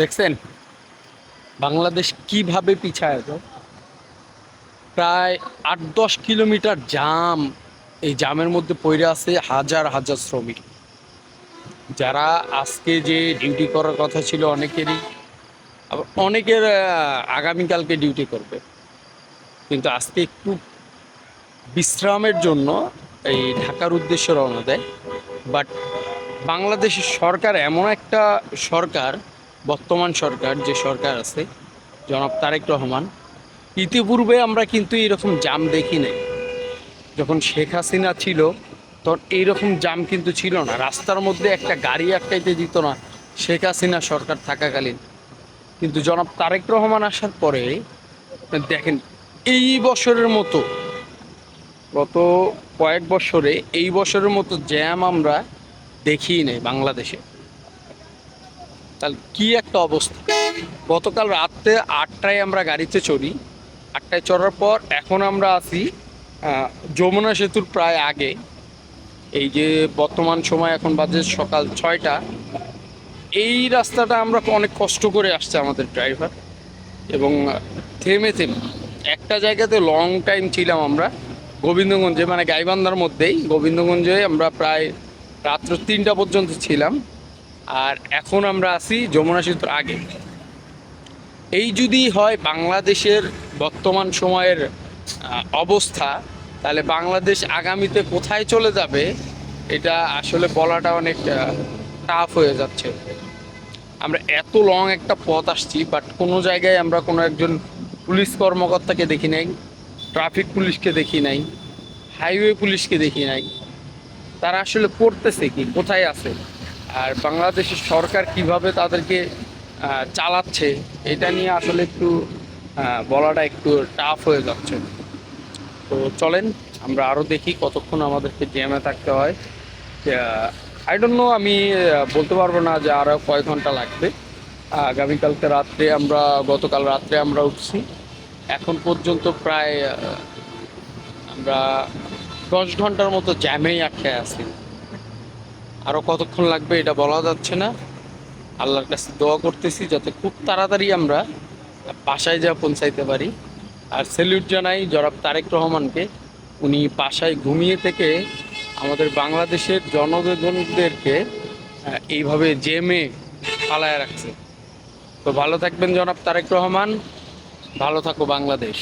দেখছেন বাংলাদেশ কিভাবে পিছায় আছে। প্রায় ৮-১০ কিলোমিটার জাম। এই জামের মধ্যে পড়ে আছে হাজার হাজার শ্রমিক, যারা আজকে যে ডিউটি করার কথা ছিল অনেকেরই, আবার অনেকের আগামীকালকে ডিউটি করবে, কিন্তু আজকে একটু বিশ্রামের জন্য এই ঢাকার উদ্দেশ্যে রওনা দেয়। বাট বাংলাদেশের সরকার এমন একটা সরকার, বর্তমান সরকার যে সরকার আছে জনাব তারেক রহমান, ইতিপূর্বে আমরা কিন্তু এরকম জাম দেখি নাই। যখন শেখ হাসিনা ছিল তখন এইরকম জাম কিন্তু ছিল না, রাস্তার মধ্যে একটা গাড়ি আটকাইতে দিত না শেখ হাসিনা সরকার থাকাকালীন। কিন্তু জনাব তারেক রহমান আসার পরে দেখেন, এই বছরের মতো, গত কয়েক বছরে এই বছরের মতো জ্যাম আমরা দেখিই নেই বাংলাদেশে। তাহলে কি একটা অবস্থা! গতকাল রাত্রে ৮টায় আমরা গাড়িতে চড়ি, ৮টায় চড়ার পর এখন আমরা আছি যমুনা সেতুর প্রায় আগে। এই যে বর্তমান সময় এখন বাজে সকাল ৬টা। এই রাস্তাটা আমরা অনেক কষ্ট করে আসছে আমাদের ড্রাইভার, এবং থেমে থেমে একটা জায়গাতে লং টাইম ছিলাম আমরা গোবিন্দগঞ্জে, মানে গাইবান্ধার মধ্যেই গোবিন্দগঞ্জে আমরা প্রায় রাত্র ৩টা পর্যন্ত ছিলাম। আর এখন আমরা আছি যমুনা সেতুর আগে। এই যদি হয় বাংলাদেশের বর্তমান সময়ের অবস্থা, তাহলে বাংলাদেশ আগামীতে কোথায় চলে যাবে এটা আসলে বলাটা অনেক টাফ হয়ে যাচ্ছে। আমরা এত লং একটা পথ আসছি, বাট কোনো জায়গায় আমরা কোনো একজন পুলিশ কর্মকর্তাকে দেখি নাই, ট্রাফিক পুলিশকে দেখি নাই, হাইওয়ে পুলিশকে দেখি নাই। তারা আসলে করতেছে কি, কোথায় আছে, আর বাংলাদেশের সরকার কিভাবে তাদেরকে চালাচ্ছে, এটা নিয়ে আসলে একটু বলাটা একটু টাফ হয়ে যাচ্ছে। তো চলেন আমরা আরও দেখি কতক্ষণ আমাদেরকে জ্যামে থাকতে হয়। আই ডোন্ট নো, আমি বলতে পারবো না যে আরও কয় ঘন্টা লাগবে। আগামীকালকে রাত্রে আমরা, গতকাল রাত্রে আমরা উঠছি, এখন পর্যন্ত প্রায় আমরা 10 ঘন্টার মতো জ্যামেই আটকে আছি। আরও কতক্ষণ লাগবে এটা বলা যাচ্ছে না। আল্লাহর কাছে দোয়া করতেছি যাতে খুব তাড়াতাড়ি আমরা বাসায় যা পৌঁছাইতে পারি। আর স্যালিউট জানাই জনাব তারেক রহমানকে, উনি বাসায় ঘুমিয়ে থেকে আমাদের বাংলাদেশের জনগণদেরকে এইভাবে জেমে পালায় রাখছে। তো ভালো থাকবেন জনাব তারেক রহমান, ভালো থাকো বাংলাদেশ।